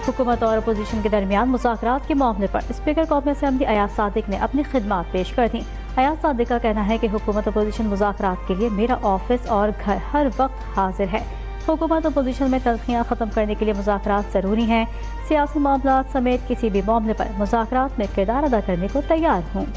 हुकूमत और अपोजिशन के दरमियान मुज़ाकरात के मामले पर स्पीकर कौमी असम्बली अयाज सादिक ने अपनी खिदमात पेश कर दी। अयाज सादिक का कहना है कि हुकूमत अपोजिशन मुज़ाकरात के लिए मेरा ऑफिस और घर हर वक्त हाजिर है। हुकूमत अपोजिशन में तल्खियाँ ख़त्म करने के लिए मुज़ाकरात ज़रूरी हैं। सियासी मामलात समेत किसी भी मामले पर मुज़ाकरात में किरदार अदा करने को तैयार हूँ।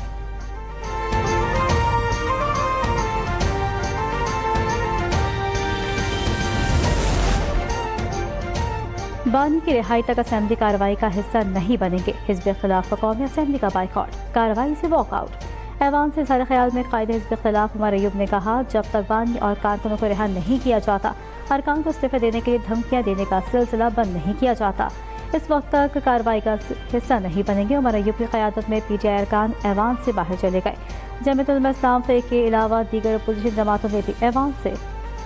बानी की रिहाई तक असेंबली कार्रवाई का हिस्सा नहीं बनेंगे। हिज़्ब इख्तिलाफ का कौमी असेंबली का बाइकआउट, कार्रवाई से वॉकआउट। ऐवान से इज़हार ख्याल में कायद हिज़्ब इख्तिलाफ उमर अयूब ने कहा, जब तक बानी और कारकुनों को रिहा नहीं किया जाता, अरकान को इस्तीफे देने के लिए धमकियां देने का सिलसिला बंद नहीं किया जाता। इस वक्त तक कार्रवाई का हिस्सा नहीं बनेंगे। उमर अयूब की क़यादत में PTI अरकान ऐवान से बाहर चले गए। जमीयत उलमा इस्लाम के अलावा दीगर अपोजिशन जमातों ने भी ऐवान से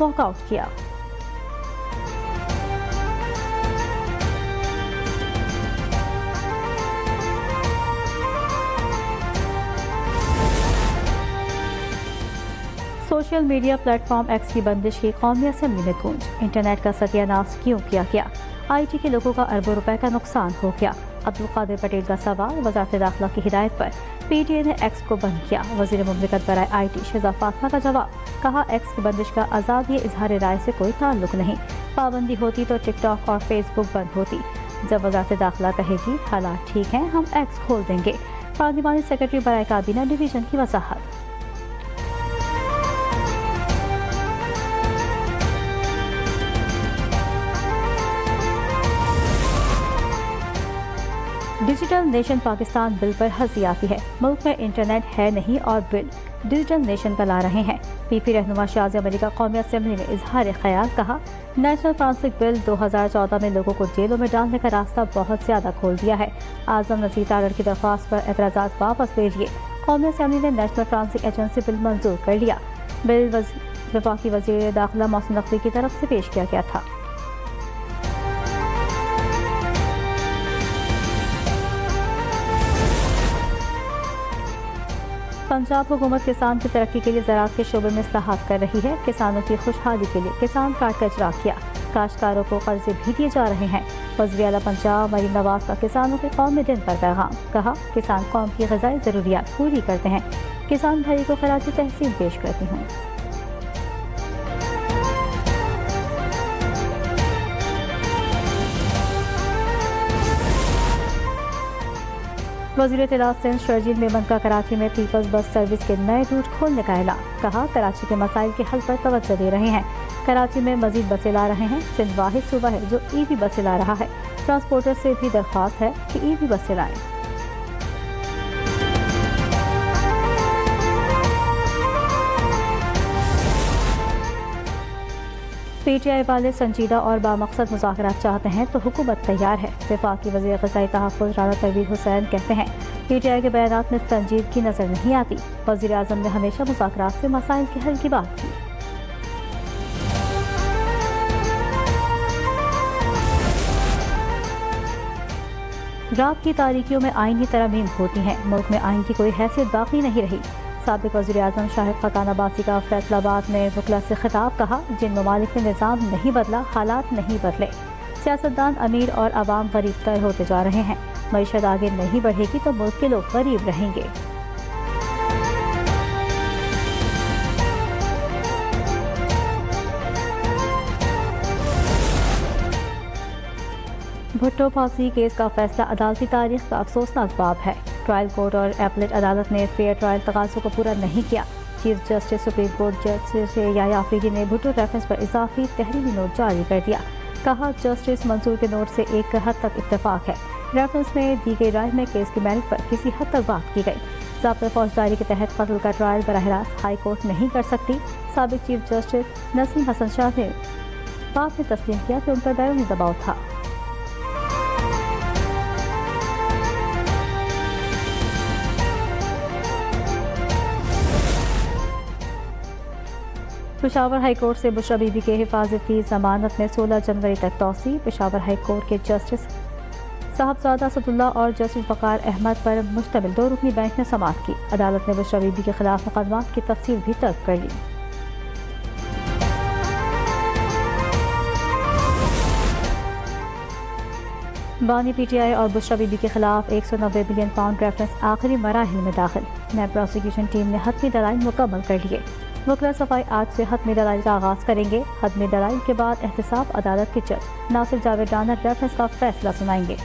वॉकआउट किया। सोशल मीडिया प्लेटफॉर्म एक्स की बंदिश की कौमी असेंबली में गूंज। इंटरनेट का सत्यानाश क्यों किया गया? IT के लोगों का अरबों रुपए का नुकसान हो गया। अब्दुल कादिर पटेल का सवाल। वज़ारत दाखिला की हिदायत पर PTI ने एक्स को बंद किया। वज़ीर मुमलिकत बराए IT शहज़ाद फातिमा का जवाब। कहा, एक्स की बंदिश का आज़ादी इजहार राय से कोई ताल्लुक नहीं। पाबंदी होती तो टिकटॉक और फेसबुक बंद होती। जब वज़ारत दाखिला कहेगी हालात ठीक हैं, हम एक्स खोल देंगे। पार्लिमानी सेक्रेटरी बराए काबीना डिवीजन की वजाहत। डिजिटल नेशन पाकिस्तान बिल पर हंसी आती है। मुल्क में इंटरनेट है नहीं और बिल डिजिटल नेशन का ला रहे हैं। PP रहनुमा शाज़ अमरीका कौमी असेंबली में इजहार ख्याल। कहा, नेशनल फ्रांसिक बिल 2014 में लोगों को जेलों में डालने का रास्ता बहुत ज्यादा खोल दिया है। आजम नज़ीर तारड़ की दरख्वास्त पर एतराज़ात वापस ले लिए। कौमी असेंबली ने नेशनल फ्रांसिक एजेंसी बिल मंजूर कर लिया। बिल वफाकी वज़ीर दाखिला मोहसिन नकवी की तरफ से पेश किया गया था। पंजाब हुकूमत किसान की तरक्की के लिए ज़राअत के शोबे में इस्लाहात कर रही है। किसानों की खुशहाली के लिए किसान कार्ड का इजरा किया। काश्तकारों को कर्जे भी दिए जा रहे हैं। वज़ीर आला पंजाब मरीम नवाज का किसानों के कौमी दिन पर पैगाम। कहा, किसान कौम की ग़िज़ाई ज़रूरियात पूरी करते हैं। किसान भाई को खराज तहसीन पेश करती हूँ। वज़ीर इत्तलात सिंध शर्जील मेमन का कराची में पीपल्स बस सर्विस के नए रूट खोलने का ऐलान। कहा, कराची के मसाइल के हल पर तवज्जो दे रहे हैं। कराची में मजीद बसें ला रहे हैं। सिंध वाहिद सूबा है जो EV बसें ला रहा है। ट्रांसपोर्टर से भी दरख्वास्त है कि EV बसें लाएं। PTI वाले संजीदा और बामकसद मुज़ाकरात चाहते हैं तो हुकूमत तैयार है। वफाकी वज़ीर ग़िज़ाई तहफ़्फ़ुज़ राना तनवीर हुसैन कहते हैं, PTI के बयानात में संजीदगी नज़र नहीं आती। वज़ीर आज़म ने हमेशा मुज़ाकरात से मसाइल के हल की बात की। रात की तारीकियों में आईनी तरमीम होती हैं। मुल्क में आइन की कोई हैसियत बाकी नहीं रही। साबिक़ वज़ीर आज़म शाहिद खकान अब्बासी का फैसलाबाद में वकला से खिताब। कहा, जिन ममालिक में निज़ाम नहीं बदला, हालात नहीं बदले। सियासतदान अमीर और आवाम गरीब तर होते जा रहे हैं। मईशत आगे नहीं बढ़ेगी तो मुल्क के लोग गरीब रहेंगे। भुट्टो फांसी केस का फैसला अदालती तारीख का अफसोसनाक बाब है। ट्रायल कोर्ट और एपलेट अदालत ने फेयर ट्रायल तकाज़ों को पूरा नहीं किया। Chief justice supreme court justice Yahya Afridi ने भुट्टो रेफरेंस पर इजाफी तहरीरी नोट जारी कर दिया। कहा, जस्टिस मंसूर के नोट से एक हद तक इत्तेफाक है। रेफरेंस में दी गई राय में केस की मेरिट पर किसी हद तक बात की गई। ज़ाब्ता फौजदारी के तहत कत्ल का ट्रायल बराह रास्त हाई कोर्ट नहीं कर सकती। साबिक चीफ जस्टिस नसीम हसन शाह ने बाद में तस्लीम किया कि उन पर बैरूनी दबाव था। पेशावर हाई कोर्ट से बुशरा बीबी के हिफाजती जमानत में 16 जनवरी तक तौसी। पेशावर हाई कोर्ट के जस्टिस साहबजादा असदुल्ला और जस्टिस वकार अहमद पर मुश्तमिल 2 रुकनी बेंच ने समाअत की। अदालत ने बुशरा बीबी के खिलाफ मुकदमात की तफसील भी तर्क कर ली। بانی پی ٹی آئی اور بشرا بی بی کے خلاف 190 بلین پاؤنڈ ریفرنس آخری مراحل میں داخل، نیب پروسیکیوشن ٹیم نے حتمی دلائل مکمل کر لیے۔ وکلا صفائی آج سے حتمی دلائل کا آغاز کریں گے۔ حتمی دلائل کے بعد احتساب عدالت کے جج ناصر جاوید رانا ریفرنس کا فیصلہ سنائیں گے۔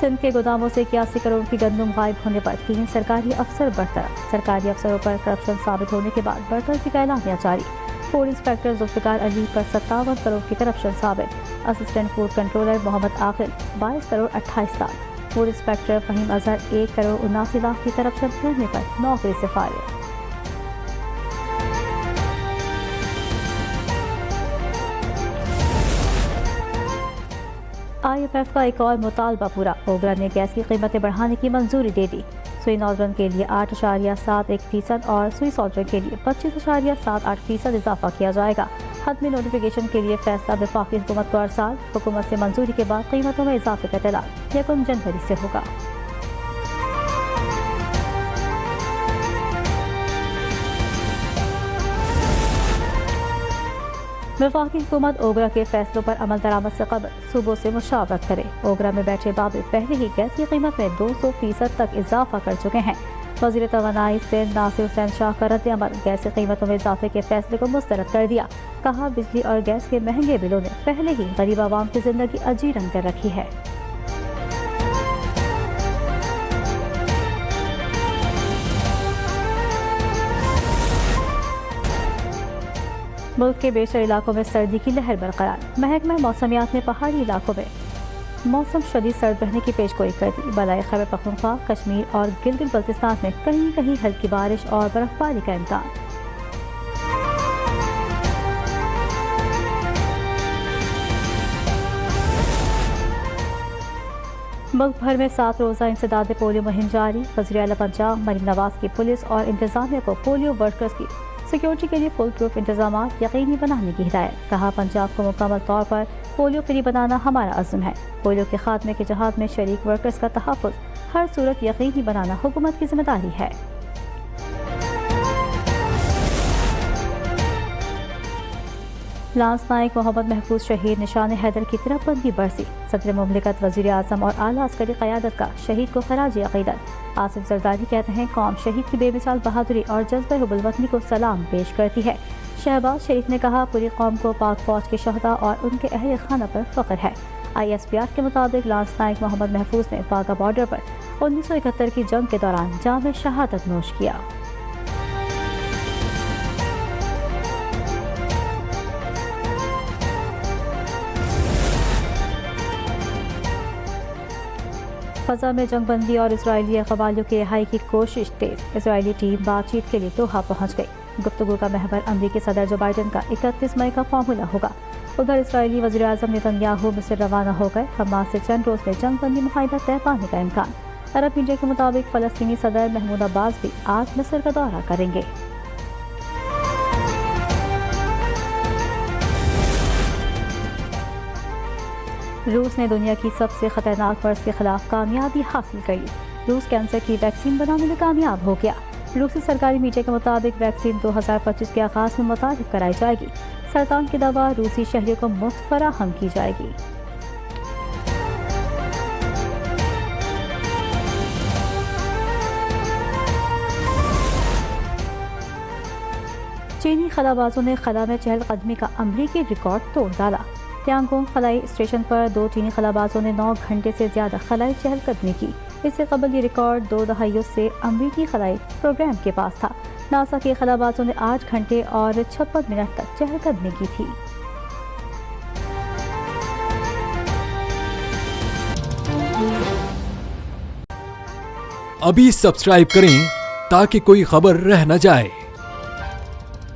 سندھ کے گوداموں سے 81 کروڑ کی گندم غائب ہونے پر 3 سرکاری افسر برطرف۔ سرکاری افسروں پر کرپشن ثابت ہونے کے بعد برطرفی کا اعلامیہ جاری۔ فوڈ انسپیکٹر ذوالفقار علی پر 57 کروڑ کی کرپشن ثابت۔ اسسٹنٹ فوڈ کنٹرولر محمد عاقل 22 کروڑ 28 لاکھ۔ فوڈ انسپیکٹر فہیم اظہر 1 کروڑ 79 لاکھ کی کرپشن کرنے پر نوکری سے فارغ۔ آئی ایم ایف کا ایک اور مطالبہ پورا، اوگرا نے گیس کی قیمتیں بڑھانے کی منظوری دے دی۔ سوئی ناردرن کے لیے 8.71% اور سوئی سالٹرن کے لیے 25.78% اضافہ کیا جائے گا۔ حتمی نوٹیفیکیشن کے لیے فیصلہ وفاقی حکومت کو ارسال۔ حکومت سے منظوری کے بعد قیمتوں میں اضافے کا اطلاع 1 جنوری سے ہوگا۔ وفاقی حکومت اوگرا کے فیصلوں پر عمل درآمد سے قبل صوبوں سے مشاورت کرے۔ اوگرا میں بیٹھے بابے پہلے ہی گیس کی قیمت میں 200% تک اضافہ کر چکے ہیں۔ وزیر توانائی سندھ ناصر حسین شاہ کا رد عمل، گیس کی قیمتوں میں اضافے کے فیصلے کو مسترد کر دیا۔ کہا بجلی اور گیس کے مہنگے بلوں نے پہلے ہی غریب عوام کی زندگی اجیرن کر رکھی ہے۔ ملک کے بیشتر علاقوں میں سردی کی لہر برقرار۔ محکمہ موسمیات نے پہاڑی علاقوں میں موسم شدید سرد رہنے کی پیشگوئی کر دی۔ بالائے خیبر پختونخوا، کشمیر اور گلگت بلتستان میں کہیں کہیں ہلکی بارش اور برف باری کا امکان۔ ملک بھر میں 7 روزہ انسداد پولیو مہم جاری۔ وزیر اعلیٰ پنجاب مریم نواز کی پولیس اور انتظامیہ کو پولیو ورکرز کی سیکیورٹی کے لیے فل پروف انتظامات یقینی بنانے کی ہدایت۔ کہا پنجاب کو مکمل طور پر پولیو فری بنانا ہمارا عزم ہے۔ پولیو کے خاتمے کے جہاد میں شریک ورکرز کا تحفظ ہر صورت یقینی بنانا حکومت کی ذمہ داری ہے۔ لانس نائک محمد محفوظ شہید نشان حیدر کی 53ویں برسی۔ صدر مملکت، وزیر اعظم اور اعلیٰ عسکری قیادت کا شہید کو خراج عقیدت۔ آصف زرداری کہتے ہیں قوم شہید کی بے مثال بہادری اور جذبہ حب الوطنی کو سلام پیش کرتی ہے۔ شہباز شریف نے کہا پوری قوم کو پاک فوج کے شہداء اور ان کے اہل خانہ پر فخر ہے۔ آئی ایس پی آر کے مطابق لانس نائک محمد محفوظ نے واگا بارڈر پر 1971 کی جنگ کے دوران جام شہادت نوش کیا۔ فضا میں جنگ بندی اور اسرائیلی قبائلیوں کی رہائی کی کوشش تیز۔ اسرائیلی ٹیم بات چیت کے لیے دوحہ پہنچ گئی۔ گفتگو کا محور امریکی صدر جو بائیڈن کا 31 مئی کا فارمولہ ہوگا۔ ادھر اسرائیلی وزیر اعظم نیتن یاہو مصر روانہ ہو گئے۔ حماس سے چند روز میں جنگ بندی معاہدہ طے پانے کا امکان۔ عرب میڈیا کے مطابق فلسطینی صدر محمود عباس بھی آج مصر کا دورہ کریں گے۔ روس نے دنیا کی سب سے خطرناک مرض کے خلاف کامیابی حاصل کر لی۔ روس کینسر کی ویکسین بنانے میں کامیاب ہو گیا۔ روسی سرکاری میڈیا کے مطابق ویکسین 2025 کے آغاز میں متعارف کرائی جائے گی۔ سرطان کی دوا روسی شہریوں کو مفت فراہم کی جائے گی۔ چینی خلابازوں نے خلا میں چہل قدمی کا امریکی ریکارڈ توڑ ڈالا۔ تیانگونگ خلائی اسٹیشن پر 2 چینی خلابازوں نے 9 گھنٹے سے زیادہ خلائی چہل قدمی کی۔ اس سے قبل یہ ریکارڈ 2 دہائیوں سے امریکی خلائی پروگرام کے پاس تھا۔ ناسا کے خلابازوں نے 8 گھنٹے اور 56 منٹ تک چہل قدمی کی تھی۔ ابھی سبسکرائب کریں تاکہ کوئی خبر رہ نہ جائے۔